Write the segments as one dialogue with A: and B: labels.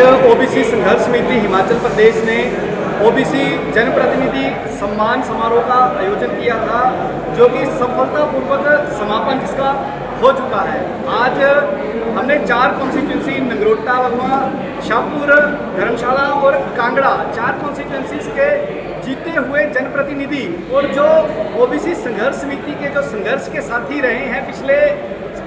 A: OBC संघर्ष समिति हिमाचल प्रदेश ने ओबीसी जनप्रतिनिधि सम्मान समारोह का आयोजन किया था, जो कि सफलतापूर्वक समापन जिसका हो चुका है। आज हमने 4 कॉन्स्टिट्यूंसी नगरोटा, बगवा, शाहपुर, धर्मशाला और कांगड़ा 4 कॉन्स्टिट्यूंसीज के जीते हुए जनप्रतिनिधि और जो ओबीसी संघर्ष समिति के जो संघर्ष के साथी रहे हैं पिछले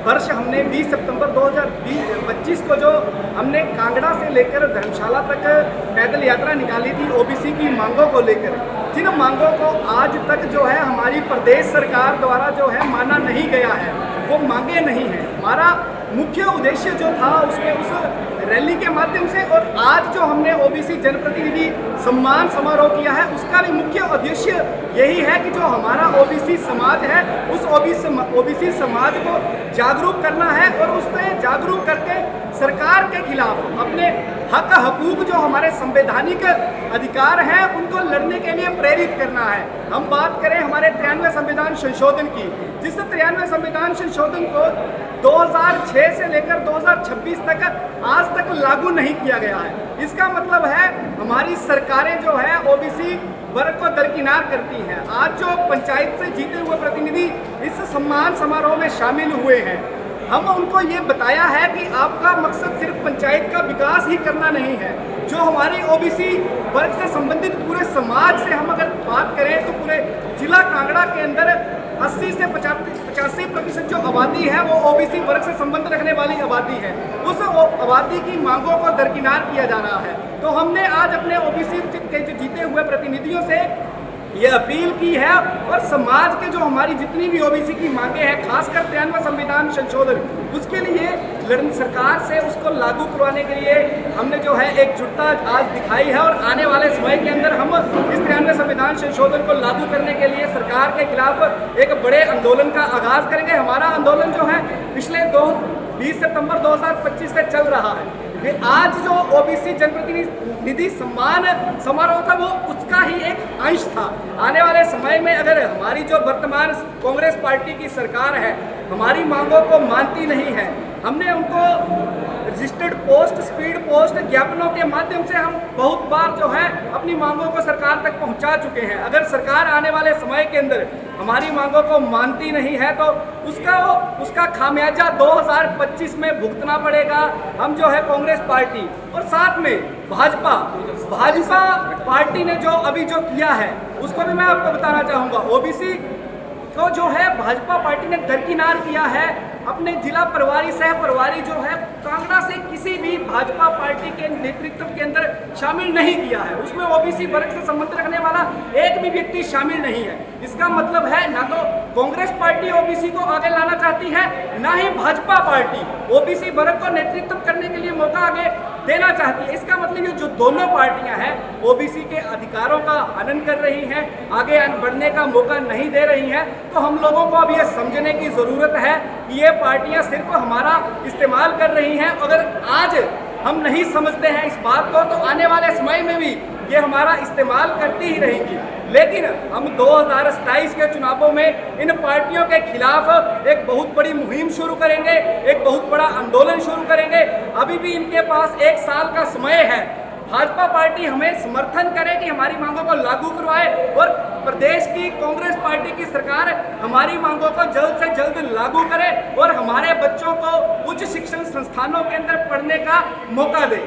A: वर्ष, हमने 20 सितंबर 2025 को जो हमने कांगड़ा से लेकर धर्मशाला तक पैदल यात्रा निकाली थी ओबीसी की मांगों को लेकर, जिन मांगों को आज तक जो है हमारी प्रदेश सरकार द्वारा जो है माना नहीं गया है, वो मांगे नहीं हैं। हमारा मुख्य उद्देश्य जो था उसमें उस रैली के माध्यम से और आज जो हमने ओबीसी जनप्रतिनिधि सम्मान समारोह किया है, उसका भी मुख्य उद्देश्य यही है कि जो हमारा ओबीसी समाज है उस ओबीसी समाज को जागरूक करना है और उससे जागरूक करके सरकार के खिलाफ अपने हक हकूक जो हमारे संवैधानिक अधिकार हैं उनको लड़ने के लिए प्रेरित करना है। हम बात करें हमारे 93वें संविधान संशोधन की, जिस 93वें संविधान संशोधन को 2006 से लेकर 2026 तक आज तक लागू नहीं किया गया है। इसका मतलब है हमारी सरकारें जो है ओबीसी वर्ग को दरकिनार करती हैं। आज जो पंचायत से जीते हुए प्रतिनिधि इस सम्मान समारोह में शामिल हुए हैं, हम उनको ये बताया है कि आपका मकसद सिर्फ पंचायत का विकास ही करना नहीं है। जो हमारी ओबीसी वर्ग से संबंधित पूरे समाज से हम अगर बात करें तो पूरे जिला कांगड़ा के अंदर 80 से 85% जो आबादी है वो ओबीसी वर्ग से संबंध रखने वाली आबादी है। उस आबादी की मांगों को दरकिनार किया जा रहा है। तो हमने आज अपने ओबीसी के जो जीते हुए प्रतिनिधियों से ये अपील की है और समाज के जो हमारी जितनी भी ओबीसी की मांगे हैं, खासकर 93वां संविधान संशोधन, उसके लिए सरकार से उसको लागू करवाने के लिए हमने जो है एकजुटता आज दिखाई है और आने वाले समय के अंदर हम इस 93वें संविधान संशोधन को लागू करने के लिए सरकार के खिलाफ एक बड़े आंदोलन का आगाज करेंगे। हमारा आंदोलन जो है पिछले 20 सितंबर 2025 से चल रहा है। फिर आज जो ओबीसी जनप्रतिनिधि सम्मान समारोह था वो उसका ही एक अंश था। आने वाले समय में अगर हमारी जो वर्तमान कांग्रेस पार्टी की सरकार है हमारी मांगों को मानती नहीं है, हमने उनको रजिस्टर्ड पोस्ट, स्पीड पोस्ट, ज्ञापनों के माध्यम से हम बहुत बार जो है अपनी मांगों को सरकार तक पहुंचा चुके हैं। अगर सरकार आने वाले समय के अंदर हमारी मांगों को मानती नहीं है तो उसका खामियाजा 2025 में भुगतना पड़ेगा। हम जो है कांग्रेस पार्टी और साथ में भाजपा पार्टी ने जो अभी जो किया है उसको भी मैं आपको बताना चाहूँगा। ओबीसी को जो है भाजपा पार्टी ने दरकिनार किया है, अपने जिला प्रभारी सह प्रभारी जो है कांगड़ा से किसी भी भाजपा पार्टी के नेतृत्व के अंदर शामिल नहीं किया है। उसमें ओबीसी वर्ग से संबंध रखने वाला एक भी व्यक्ति शामिल नहीं है। इसका मतलब है ना तो कांग्रेस पार्टी ओबीसी को आगे लाना चाहती है, ना ही भाजपा पार्टी ओबीसी वर्ग को नेतृत्व करने के लिए मौका आगे देना चाहती है। इसका मतलब ये जो दोनों पार्टियां हैं ओबीसी के अधिकारों का हनन कर रही हैं, आगे बढ़ने का मौका नहीं दे रही हैं। तो हम लोगों को अब ये समझने की ज़रूरत है कि ये पार्टियां सिर्फ हमारा इस्तेमाल कर रही हैं। अगर आज हम नहीं समझते हैं इस बात को तो आने वाले समय में भी ये हमारा इस्तेमाल करती ही रहेंगी। लेकिन हम 2027 के चुनावों में इन पार्टियों के खिलाफ एक बहुत बड़ी मुहिम शुरू करेंगे, एक बहुत बड़ा आंदोलन शुरू करेंगे। अभी भी इनके पास 1 साल का समय है। भाजपा पार्टी हमें समर्थन करे कि हमारी मांगों को लागू करवाए और प्रदेश की कांग्रेस पार्टी की सरकार हमारी मांगों को जल्द से जल्द लागू करे और हमारे बच्चों को उच्च शिक्षण संस्थानों के अंदर पढ़ने का मौका दे।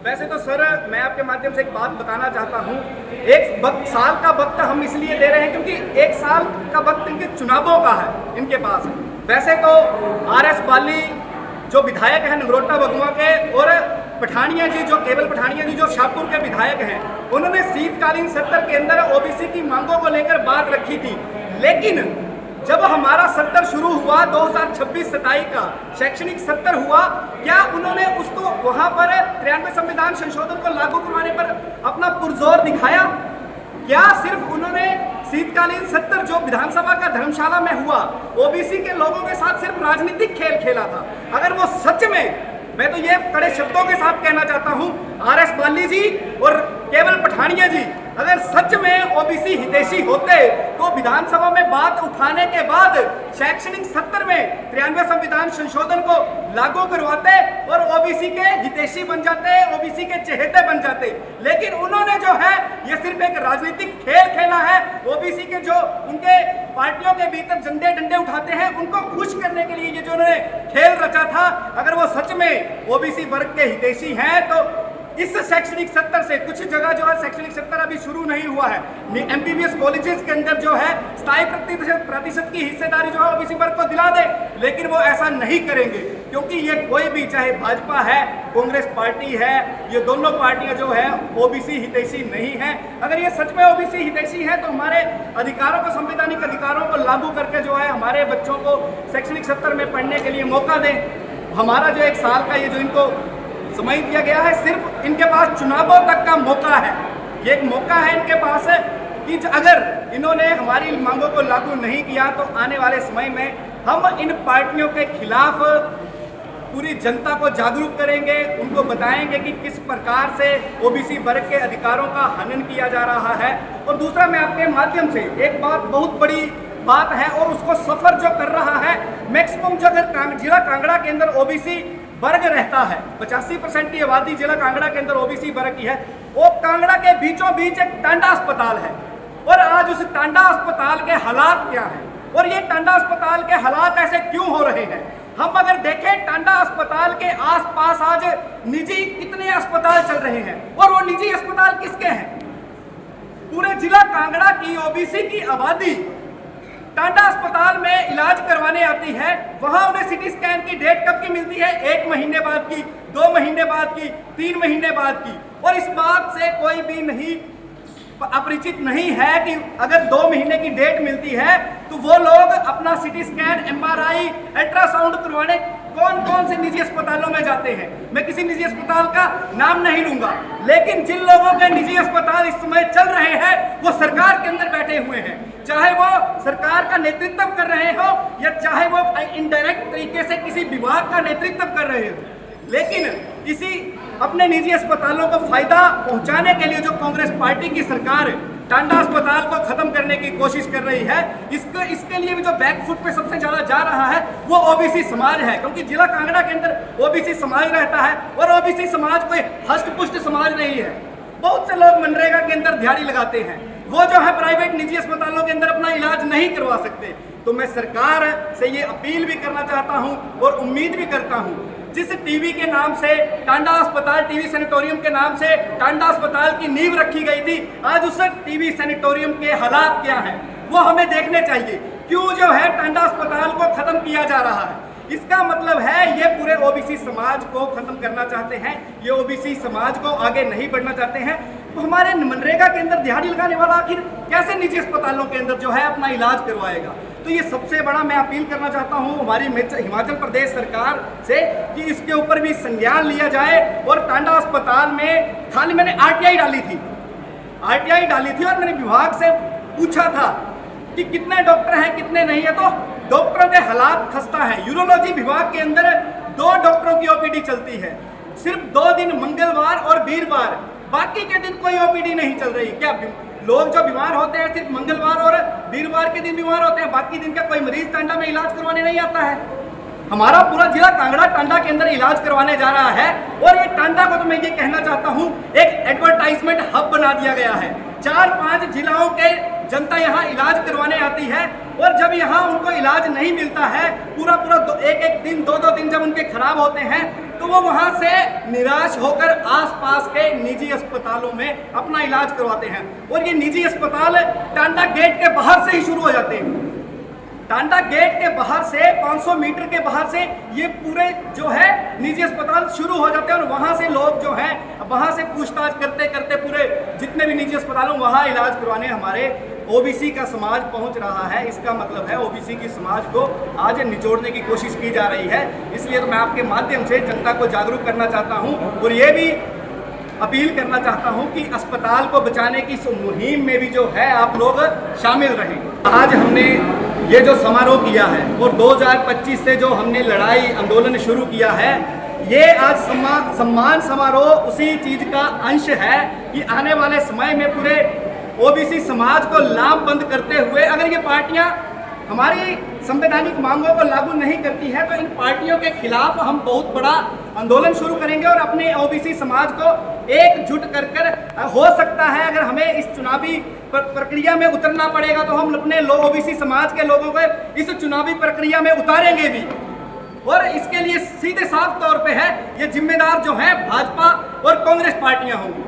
A: वैसे तो सर मैं आपके माध्यम से एक बात बताना चाहता हूँ। 1 साल का वक्त हम इसलिए ले रहे हैं क्योंकि 1 साल का वक्त इनके चुनावों का है इनके पास। वैसे तो RS बाली जो विधायक हैं नगरोटा बगवा के और पठानिया जी जो केवल पठानिया जी जो शाहपुर के विधायक हैं, उन्होंने शीतकालीन सत्र के अंदर ओबीसी की मांगों को लेकर बात रखी थी। लेकिन जब हमारा सत्र शुरू हुआ 2026-27 का शैक्षणिक सत्र हुआ, क्या उन्होंने उसको वहां पर 93वें संविधान संशोधन को लागू करवाने पर अपना पुरजोर दिखाया? क्या सिर्फ उन्होंने शीतकालीन सत्र जो विधानसभा का धर्मशाला में हुआ ओबीसी के लोगों के साथ सिर्फ राजनीतिक खेल खेला था? अगर वो सच में, मैं तो ये कड़े शब्दों के साथ कहना चाहता हूँ, RS बाली जी और केवल पठानिया जी अगर सच में ओबीसी हितैषी होते तो विधानसभा में बात उठाने के बाद शैक्षणिक सत्र में 93 संविधान संशोधन को लागू करवाते और ओबीसी के हितैषी बन जाते, ओबीसी के चहेते बन जाते। लेकिन उन्होंने जो है ये सिर्फ एक राजनीतिक खेल खेला है। ओबीसी के जो उनके पार्टियों के भीतर झंडे डंडे उठाते हैं उनको खुश करने के लिए ये जो उन्होंने खेल रचा था, अगर वो सच में ओबीसी वर्ग के हितैषी हैं तो इस शैक्षणिक सत्र से कुछ जगह जो है शैक्षणिक सत्र अभी शुरू नहीं हुआ है, एमबीबीएस कॉलेजेस के अंदर जो है स्थायी प्रतिशत की हिस्सेदारी जो है ओबीसी वर्ग को दिला दे, लेकिन वो ऐसा नहीं करेंगे क्योंकि ये कोई भी, चाहे भाजपा है, कांग्रेस पार्टी है, ये दोनों पार्टियां जो है ओबीसी हितैषी नहीं है। अगर ये सच में ओबीसी हितैषी है तो हमारे अधिकारों को, संवैधानिक अधिकारों को लागू करके जो है हमारे बच्चों को शैक्षणिक सत्र में पढ़ने के लिए मौका दें। हमारा जो 1 साल का ये जो इनको समय दिया गया है, सिर्फ इनके पास चुनावों तक का मौका है। ये एक मौका है इनके पास कि अगर इन्होंने हमारी मांगों को लागू नहीं किया तो आने वाले समय में हम इन पार्टियों के खिलाफ पूरी जनता को जागरूक करेंगे, उनको बताएंगे कि किस प्रकार से ओबीसी वर्ग के अधिकारों का हनन किया जा रहा है। और दूसरा, मैं आपके माध्यम से एक बात, बहुत बड़ी बात है और उसको सफर जो कर रहा है, मैक्सिमम जो अगर जिला कांगड़ा के अंदर ओबीसी वर्ग रहता है, 85% की आबादी जिला कांगड़ा के अंदर ओबीसी वर्ग की है, वो कांगड़ा के बीचों बीच एक टांडा अस्पताल है। और आज उस टांडा अस्पताल के हालात क्या हैं और ये टांडा अस्पताल के हालात ऐसे क्यों हो रहे हैं? हम अगर देखें टांडा अस्पताल के आसपास आज निजी कितने अस्पताल चल रहे हैं और वो निजी अस्पताल किसके हैं? पूरे जिला कांगड़ा की ओबीसी की आबादी टांडा अस्पताल में इलाज करवाने आती है, वहां उन्हें सिटी स्कैन की डेट कब की मिलती है? 1 महीने बाद की, 2 महीने बाद की, 3 महीने बाद की। और इस बात से कोई भी नहीं अपरिचित नहीं है कि अगर 2 महीने की डेट मिलती है तो वो लोग अपना सिटी स्कैन, एमआरआई, अल्ट्रासाउंड करवाने कौन कौन से निजी अस्पतालों में जाते हैं। मैं किसी निजी अस्पताल का नाम नहीं लूंगा, लेकिन जिन लोगों के निजी अस्पताल इस समय चल रहे हैं वो सरकार के अंदर बैठे हुए हैं, चाहे वो सरकार का नेतृत्व कर रहे हो या चाहे वो इनडायरेक्ट तरीके से किसी विभाग का नेतृत्व कर रहे हो। लेकिन इसी अपने निजी अस्पतालों को फायदा पहुंचाने के लिए जो कांग्रेस पार्टी की सरकार टांडा अस्पताल को खत्म करने की कोशिश कर रही है, इसके लिए भी जो बैकफुट पे सबसे ज्यादा जा रहा है वो ओबीसी समाज है, क्योंकि जिला कांगड़ा के अंदर ओबीसी समाज रहता है और ओबीसी समाज कोई हष्ट-पुष्ट समाज नहीं है। बहुत से लोग मनरेगा के अंदर दिहाड़ी लगाते हैं, वो जो है प्राइवेट निजी अस्पतालों के अंदर अपना इलाज नहीं करवा सकते। तो मैं सरकार से ये अपील भी करना चाहता हूं और उम्मीद भी करता हूं, जिस टीवी के नाम से टांडा अस्पताल, टीवी सैनिटोरियम के नाम से टांडा अस्पताल की नींव रखी गई थी, आज उस टीवी सैनिटोरियम के हालात क्या हैं वो हमें देखने चाहिए। क्यों जो है टांडा अस्पताल को खत्म किया जा रहा है? इसका मतलब है ये पूरे ओबीसी समाज को खत्म करना चाहते हैं, ये ओबीसी समाज को आगे नहीं बढ़ना चाहते हैं। तो हमारे मनरेगा के अंदर दिहाड़ी लगाने वाला आखिर कैसे निजी अस्पतालों के अंदर जो है अपना इलाज करवाएगा? तो ये सबसे बड़ा मैं अपील करना चाहता हूँ हमारी हिमाचल प्रदेश सरकार से कि इसके ऊपर भी संज्ञान लिया जाए। और टांडा अस्पताल में खाली मैंने आरटीआई डाली थी और मैंने विभाग से पूछा था कि कितने डॉक्टर हैं कितने नहीं है, तो डॉक्टरों के हालात खस्ता है। यूरोलॉजी विभाग के अंदर 2 डॉक्टरों की ओपीडी चलती है, सिर्फ 2 दिन मंगलवार और वीरवार, बाकी के दिन कोई ओपीडी नहीं चल रही। क्या लोग जो बीमार होते हैं सिर्फ मंगलवार और वीरवार के दिन बीमार होते हैं, बाकी दिन का कोई मरीज टांडा में इलाज करवाने नहीं आता है? हमारा पूरा जिला कांगड़ा टांडा के अंदर इलाज करवाने जा रहा है और ये टांडा को तो मैं ये कहना चाहता हूँ एक एडवर्टाइजमेंट हब बना दिया गया है। 4-5 जिलाओं के जनता यहाँ इलाज करवाने आती है और जब यहाँ उनको इलाज नहीं मिलता है, पूरा एक दिन 2-2 दिन जब उनके खराब होते हैं तो वो वहाँ से निराश होकर आसपास के निजी अस्पतालों में अपना इलाज करवाते हैं। और ये निजी अस्पताल टांडा गेट के बाहर से ही शुरू हो जाते हैं। टांडा गेट के बाहर से 500 मीटर के बाहर से ये पूरे जो है निजी अस्पताल शुरू हो जाते हैं और वहाँ से लोग जो हैं वहाँ से पूछताछ करते करते पूरे जितने भी निजी अस्पतालों वहाँ इलाज करवाने हमारे ओबीसी का समाज पहुँच रहा है। इसका मतलब है ओबीसी की समाज को आज निचोड़ने की कोशिश की जा रही है। इसलिए तो मैं आपके माध्यम से जनता को जागरूक करना चाहता हूँ और ये भी अपील करना चाहता हूं कि अस्पताल को बचाने की मुहिम में भी जो है आप लोग शामिल रहें। आज हमने ये जो समारोह किया है और 2025 से जो हमने लड़ाई आंदोलन शुरू किया है, ये आज सम्मान समारोह उसी चीज का अंश है कि आने वाले समय में पूरे ओबीसी समाज को लामबंद करते हुए अगर ये पार्टियां हमारी संवैधानिक मांगों को लागू नहीं करती है तो इन पार्टियों के खिलाफ हम बहुत बड़ा आंदोलन शुरू करेंगे और अपने ओबीसी समाज को एकजुट कर हो सकता है अगर हमें इस चुनावी प्रक्रिया में उतरना पड़ेगा तो हम अपने ओबीसी समाज के लोगों को इस चुनावी प्रक्रिया में उतारेंगे भी। और इसके लिए सीधे साफ तौर पे है ये जिम्मेदार जो है भाजपा और कांग्रेस पार्टियां होंगी।